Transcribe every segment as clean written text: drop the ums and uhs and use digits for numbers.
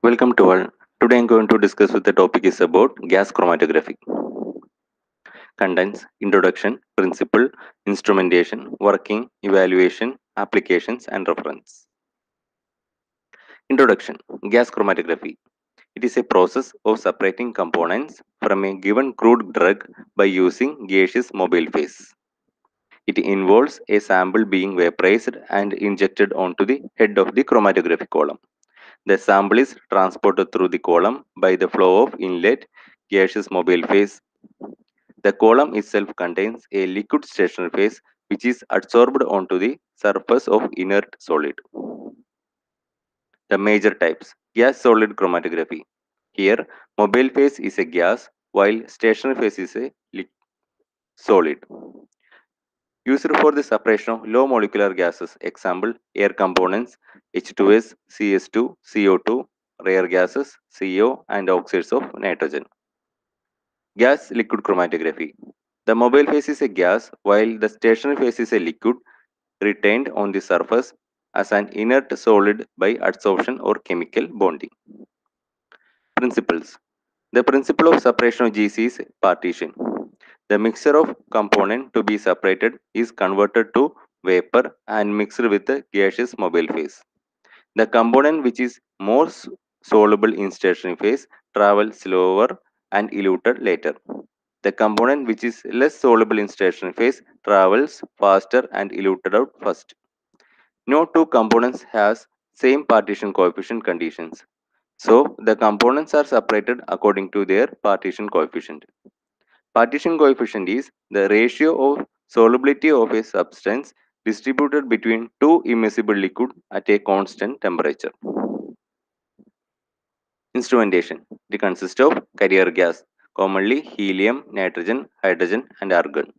Welcome to all. Today I'm going to discuss with the topic is about gas chromatography. Contents, introduction, principle, instrumentation, working, evaluation, applications and reference. Introduction. Gas chromatography. It is a process of separating components from a given crude drug by using gaseous mobile phase. It involves a sample being vaporized and injected onto the head of the chromatography column. The sample is transported through the column by the flow of inlet gaseous mobile phase. The column itself contains a liquid stationary phase which is adsorbed onto the surface of inert solid. The major types: gas solid chromatography. Here, mobile phase is a gas while stationary phase is a solid. Used for the separation of low molecular gases, example air components H2S, CS2, CO2, rare gases CO and oxides of nitrogen. Gas liquid chromatography. The mobile phase is a gas while the stationary phase is a liquid retained on the surface as an inert solid by adsorption or chemical bonding. Principles. The principle of separation of GC is partition. The mixture of component to be separated is converted to vapor and mixed with the gaseous mobile phase. The component which is more soluble in stationary phase travels slower and eluted later. The component which is less soluble in stationary phase travels faster and eluted out first. No two components has same partition coefficient conditions. So the components are separated according to their partition coefficient. Partition coefficient is the ratio of solubility of a substance distributed between two immiscible liquid at a constant temperature. Instrumentation. It consists of carrier gas, commonly helium, nitrogen, hydrogen and argon.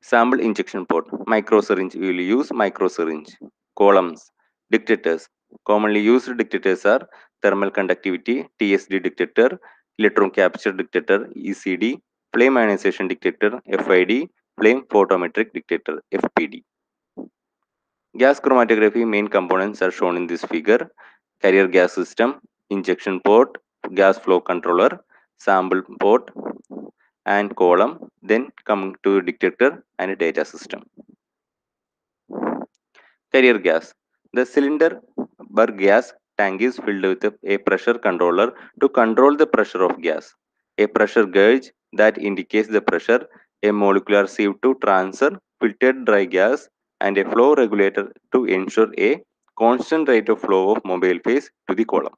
Sample injection port, microsyringe. We will use microsyringe. Columns, detectors. Commonly used detectors are thermal conductivity, TSD detector, electron capture detector, ECD, flame ionization detector, FID, flame photometric detector, FPD. Gas chromatography main components are shown in this figure: carrier gas system, injection port, gas flow controller, sample port, and column. Then come to detector and data system. Carrier gas. The cylinder or gas tank is filled with a pressure controller to control the pressure of gas, a pressure gauge that indicates the pressure, a molecular sieve to transfer filtered dry gas, and a flow regulator to ensure a constant rate of flow of mobile phase to the column.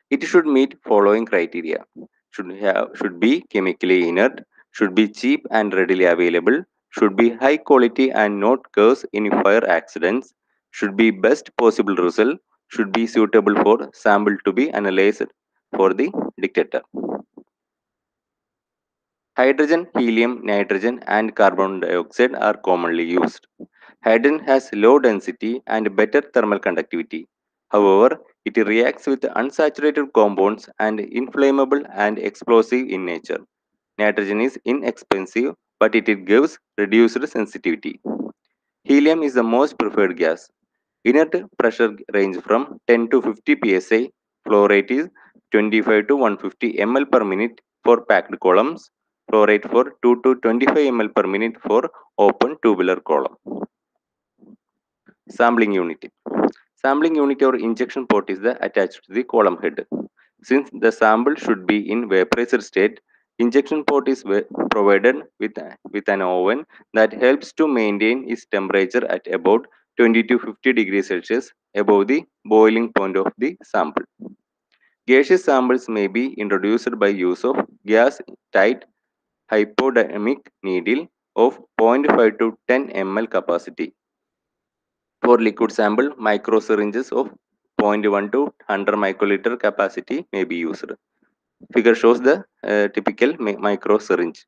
It should meet following criteria: should be chemically inert, should be cheap and readily available, should be high quality and not cause any fire accidents, should be best possible result, should be suitable for sample to be analyzed for the detector. Hydrogen, helium, nitrogen, and carbon dioxide are commonly used. Hydrogen has low density and better thermal conductivity. However, it reacts with unsaturated compounds and inflammable and explosive in nature. Nitrogen is inexpensive, but it gives reduced sensitivity. Helium is the most preferred gas. Inert pressure range from 10 to 50 psi. Flow rate is 25 to 150 ml per minute for packed columns. Flow rate for 2 to 25 ml per minute for open tubular column. Sampling unit. Sampling unit or injection port is attached to the column head. Since the sample should be in vaporized state, injection port is provided with an oven that helps to maintain its temperature at about 20 to 50 degrees Celsius above the boiling point of the sample. Gaseous samples may be introduced by use of gas-tight hypodynamic needle of 0.5 to 10 ml capacity. For liquid sample, microsyringes of 0.1 to 100 microliter capacity may be used. Figure shows the typical microsyringe.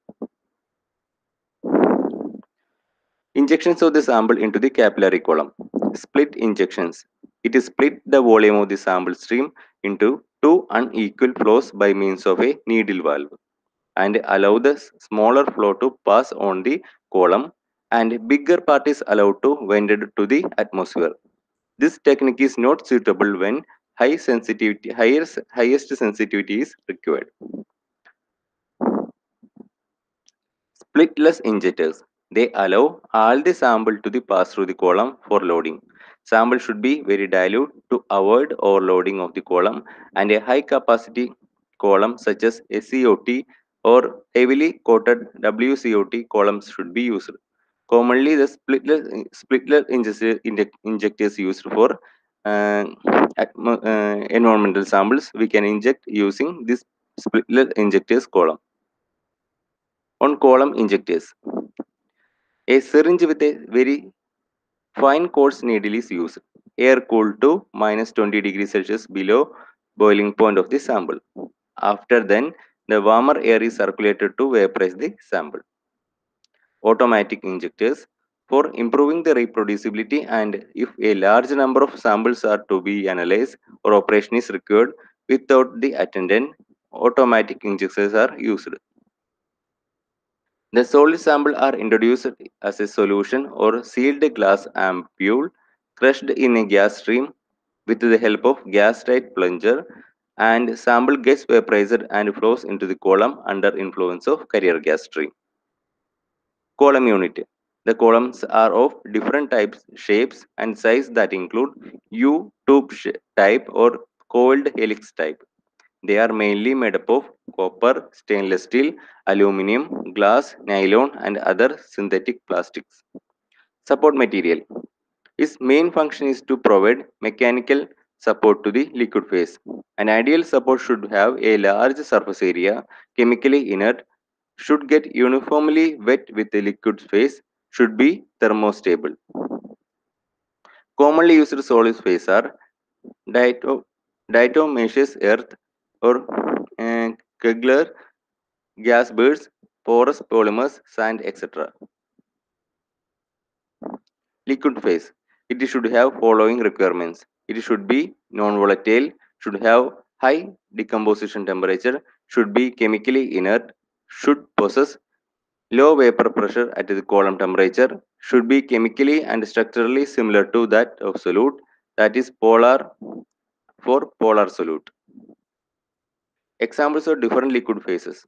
Injections of the sample into the capillary column. Split injections. It is split the volume of the sample stream into two unequal flows by means of a needle valve and allow the smaller flow to pass on the column and bigger part is allowed to vented to the atmosphere. This technique is not suitable when highest sensitivity is required. Splitless injectors. They allow all the sample to the pass through the column for loading. Sample should be very dilute to avoid overloading of the column, and a high capacity column such as SCOT or heavily coated WCOT columns should be used. Commonly, the splitless injectors used for uh, environmental samples we can inject using this splitless injectors column. On column injectors, a syringe with a very fine coarse needle is used. Air cooled to minus 20 degrees Celsius below boiling point of the sample. After then, the warmer air is circulated to vaporize the sample. Automatic injectors for improving the reproducibility, and if a large number of samples are to be analyzed or operation is required without the attendant, automatic injectors are used. The solid sample are introduced as a solution or sealed glass ampule crushed in a gas stream with the help of gas tight plunger, and sample gets vaporized and flows into the column under influence of carrier gas stream. Column unit. The columns are of different types, shapes and size that include U-tube type or coiled helix type. They are mainly made up of copper, stainless steel, aluminum, glass, nylon, and other synthetic plastics. Support material. Its main function is to provide mechanical support to the liquid phase. An ideal support should have a large surface area, chemically inert, should get uniformly wet with the liquid phase, should be thermostable. Commonly used solid phase are diatomaceous earth or Kegler gas beads, porous polymers, sand, etc. Liquid phase. It should have following requirements. It should be non-volatile, should have high decomposition temperature, should be chemically inert, should possess low vapor pressure at the column temperature, should be chemically and structurally similar to that of solute, that is polar for polar solute. Examples of different liquid phases.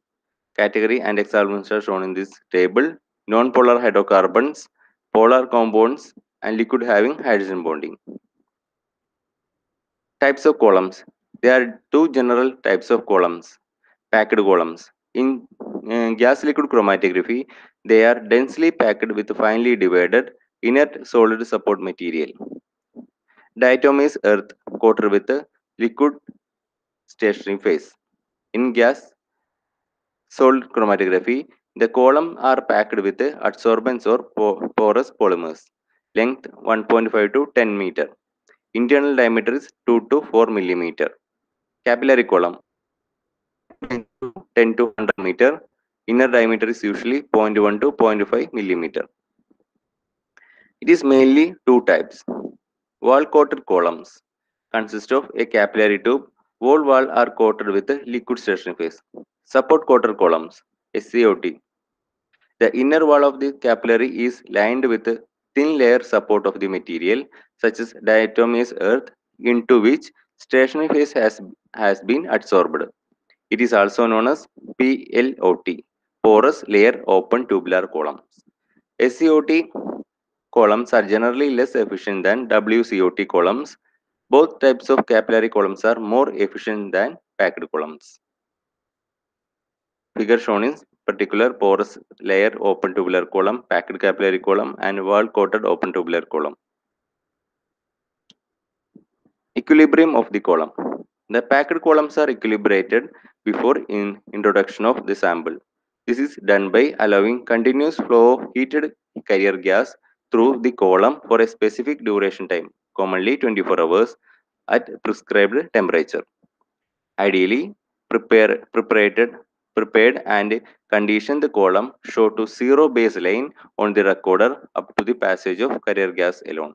Category and examples are shown in this table. Non-polar hydrocarbons, polar compounds, and liquid having hydrogen bonding. Types of columns. There are two general types of columns. Packed columns. In gas liquid chromatography, they are densely packed with finely divided inert solid support material. Diatom is earth coated with a liquid stationary phase. In gas solid chromatography, the columns are packed with adsorbents or porous polymers. Length 1.5 to 10 meter. Internal diameter is 2 to 4 millimeter. Capillary column 10 to 100 meter. Inner diameter is usually 0.1 to 0.5 millimeter. It is mainly two types. Wall coated columns consist of a capillary tube. Whole wall are coated with a liquid stationary phase. Support coated columns SCOT. The inner wall of the capillary is lined with a thin layer support of the material such as diatomaceous earth into which stationary phase has been adsorbed. It is also known as PLOT, porous layer open tubular columns. SCOT columns are generally less efficient than WCOT columns. Both types of capillary columns are more efficient than packed columns. Figure shown is particular porous layer open tubular column, packed capillary column, and wall coated open tubular column. Equilibrium of the column. The packed columns are equilibrated before introduction of the sample. This is done by allowing continuous flow of heated carrier gas through the column for a specific duration time, commonly 24 hours, at prescribed temperature. Ideally, prepared and condition the column show to zero baseline on the recorder up to the passage of carrier gas alone.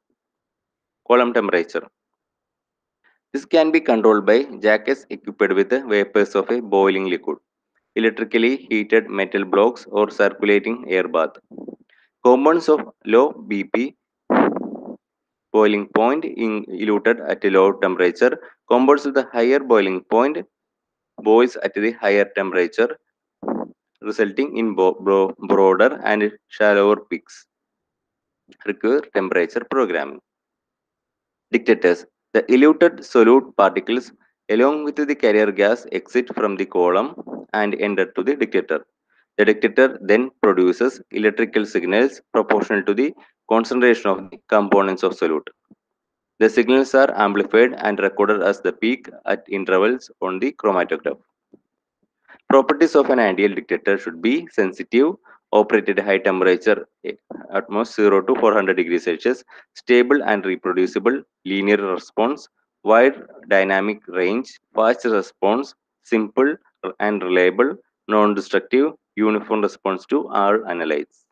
Column temperature. This can be controlled by jackets equipped with the vapors of a boiling liquid, electrically heated metal blocks, or circulating air bath. Compounds of low BP boiling point in eluted at a low temperature. Compounds with a higher boiling point boils at the higher temperature, resulting in broader and shallower peaks. Require temperature programming. Dictators. The eluted solute particles along with the carrier gas exit from the column and enter to the dictator. The dictator then produces electrical signals proportional to the concentration of the components of solute. The signals are amplified and recorded as the peak at intervals on the chromatograph. Properties of an ideal dictator should be sensitive, operate at high temperature, at most 0 to 400 degrees Celsius, stable and reproducible, linear response, wide dynamic range, fast response, simple and reliable, non-destructive, uniform response to all analytes.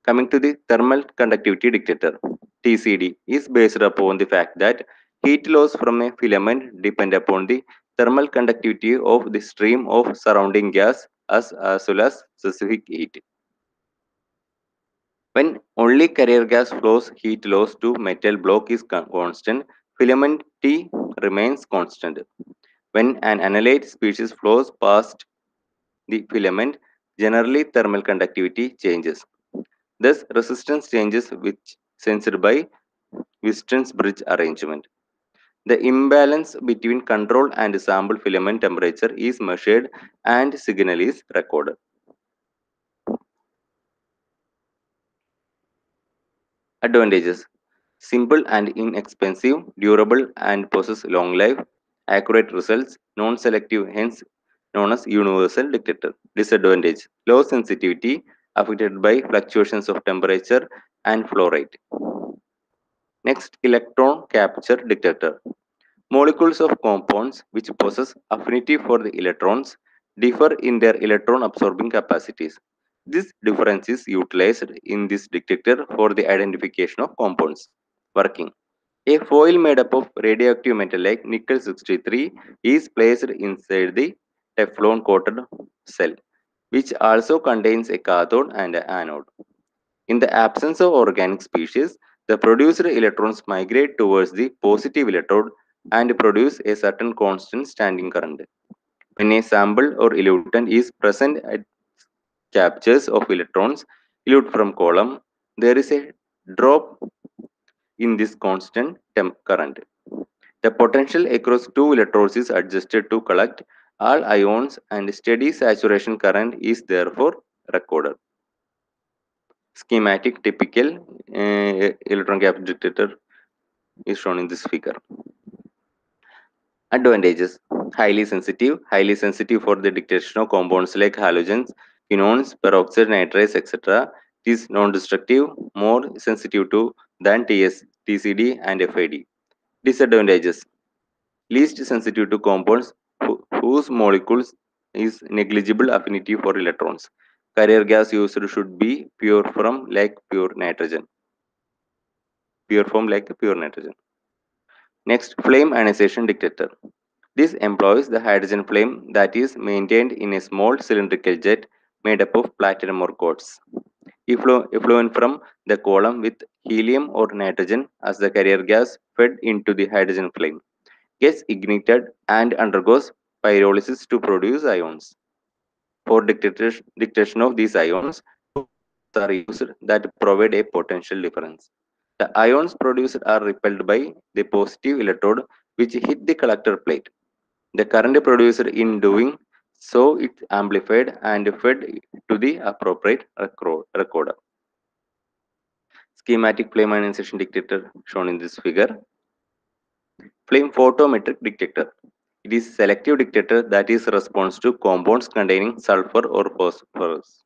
Coming to the thermal conductivity dictator, TCD is based upon the fact that heat loss from a filament depend upon the thermal conductivity of the stream of surrounding gas as well as specific heat. When only carrier gas flows, heat loss to metal block is constant, filament T remains constant. When an analyte species flows past the filament, generally thermal conductivity changes. Thus, resistance changes which sensed by Wheaton's bridge arrangement. The imbalance between control and sample filament temperature is measured and signal is recorded. Advantages: simple and inexpensive, durable and possess long life, accurate results, non-selective, hence known as universal dictator. Disadvantage: low sensitivity affected by fluctuations of temperature and flow rate. Next, electron capture dictator. Molecules of compounds which possess affinity for the electrons differ in their electron absorbing capacities. This difference is utilized in this detector for the identification of compounds. Working. A foil made up of radioactive metal like nickel 63 is placed inside the Teflon coated cell, which also contains a cathode and an anode. In the absence of organic species, the produced electrons migrate towards the positive electrode and produce a certain constant standing current. When a sample or elutant is present at captures of electrons elute from column, there is a drop in this constant current. The potential across two electrodes is adjusted to collect all ions and steady saturation current is therefore recorded. Schematic typical electron gap detector is shown in this figure. Advantages: highly sensitive for the detection of compounds like halogens, quinones, peroxide, nitrates, etc. It is non-destructive, more sensitive to than TCD and FID. Disadvantages: least sensitive to compounds whose molecules is negligible affinity for electrons. Carrier gas used should be pure from like pure nitrogen. Pure form like pure nitrogen. Next, flame ionization detector. This employs the hydrogen flame that is maintained in a small cylindrical jet made up of platinum or quartz. Effluent from the column with helium or nitrogen as the carrier gas fed into the hydrogen flame gets ignited and undergoes pyrolysis to produce ions. For detection of these ions, are used that provide a potential difference. The ions produced are repelled by the positive electrode which hit the collector plate. The current produced in doing so it's amplified and fed to the appropriate recorder. Schematic flame ionization detector shown in this figure. Flame photometric detector. It is selective detector that is response to compounds containing sulfur or phosphorus.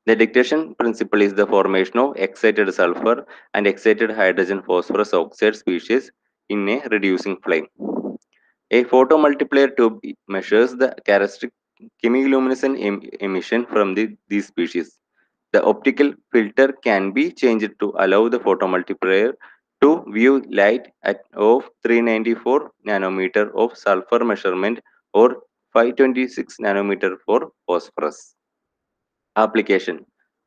The detection principle is the formation of excited sulfur and excited hydrogen phosphorus oxide species in a reducing flame. A photomultiplier tube measures the characteristic chemiluminescent emission from these species. The optical filter can be changed to allow the photomultiplier to view light at of 394 nanometer of sulfur measurement or 526 nanometer for phosphorus. Application.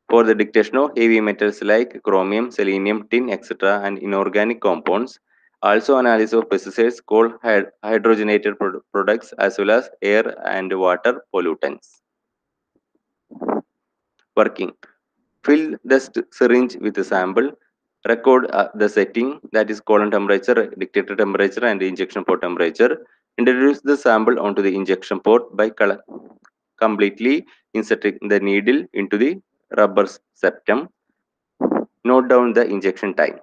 For the dictation of heavy metals like chromium, selenium, tin, etc., and inorganic compounds. Also, analysis of pesticides called hydrogenated products as well as air and water pollutants. Working. Fill the syringe with a sample. Record the setting, that is column temperature, dictator temperature, and injection port temperature. Introduce the sample onto the injection port by completely inserting the needle into the rubber septum. Note down the injection time.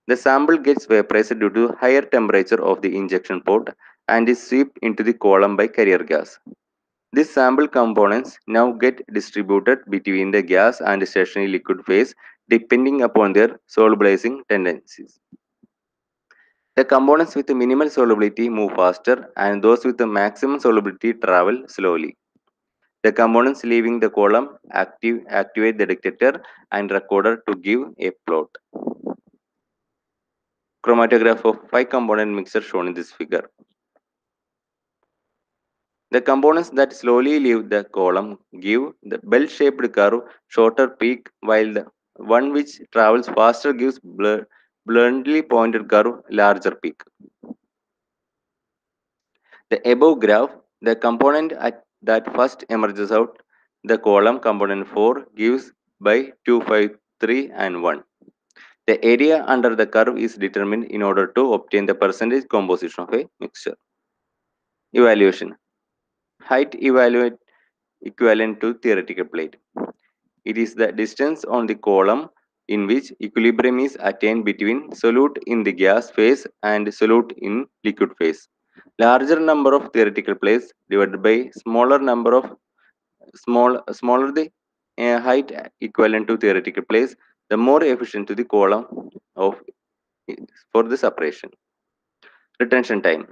The sample gets vaporized due to higher temperature of the injection port and is swept into the column by carrier gas. These sample components now get distributed between the gas and stationary liquid phase depending upon their solubilizing tendencies. The components with minimal solubility move faster and those with the maximum solubility travel slowly. The components leaving the column activate the detector and recorder to give a plot. Chromatograph of 5-component mixture shown in this figure. The components that slowly leave the column give the bell-shaped curve, shorter peak, while the one which travels faster gives bluntly pointed curve, larger peak. The above graph, the component that first emerges out the column, component 4, gives by 2, 5, 3, and 1. The area under the curve is determined in order to obtain the percentage composition of a mixture. Evaluation. Height equivalent to theoretical plate. It is the distance on the column in which equilibrium is attained between solute in the gas phase and solute in liquid phase. Larger number of theoretical plates divided by smaller the height equivalent to theoretical plates, the more efficient to the column of for the separation. Retention time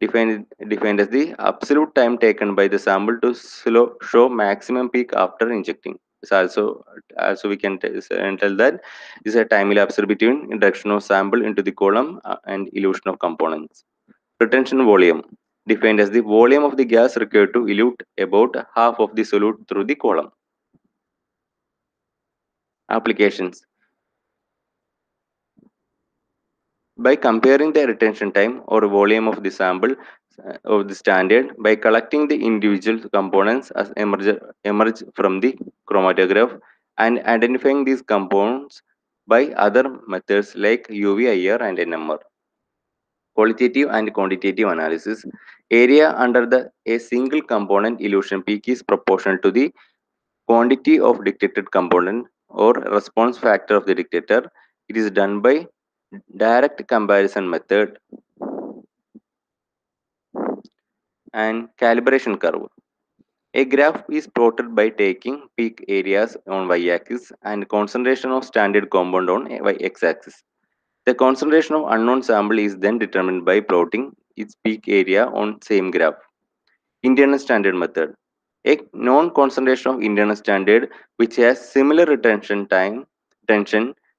defined as the absolute time taken by the sample to show maximum peak after injecting. So also we can tell that is a time elapsed between introduction of sample into the column and elution of components. Retention volume defined as the volume of the gas required to elute about half of the solute through the column. Applications. By comparing the retention time or volume of the sample of the standard by collecting the individual components as emerge from the chromatograph and identifying these components by other methods like UV, IR, and NMR. Qualitative and quantitative analysis. Area under a single component elution peak is proportional to the quantity of dictated component or response factor of the dictator. It is done by direct comparison method and calibration curve. A graph is plotted by taking peak areas on y-axis and concentration of standard compound on x-axis. The concentration of unknown sample is then determined by plotting its peak area on same graph. Internal standard method. A known concentration of internal standard which has similar retention time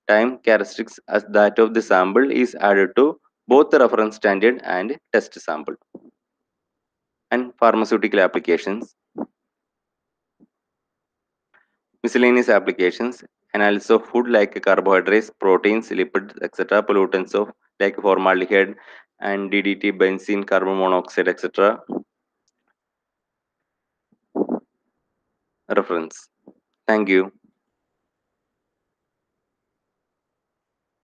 characteristics as that of the sample is added to both the reference standard and test sample. And pharmaceutical applications. Miscellaneous applications. Analysis of food like carbohydrates, proteins, lipids, etc. Pollutants of like formaldehyde and DDT, benzene, carbon monoxide, etc. Reference. Thank you.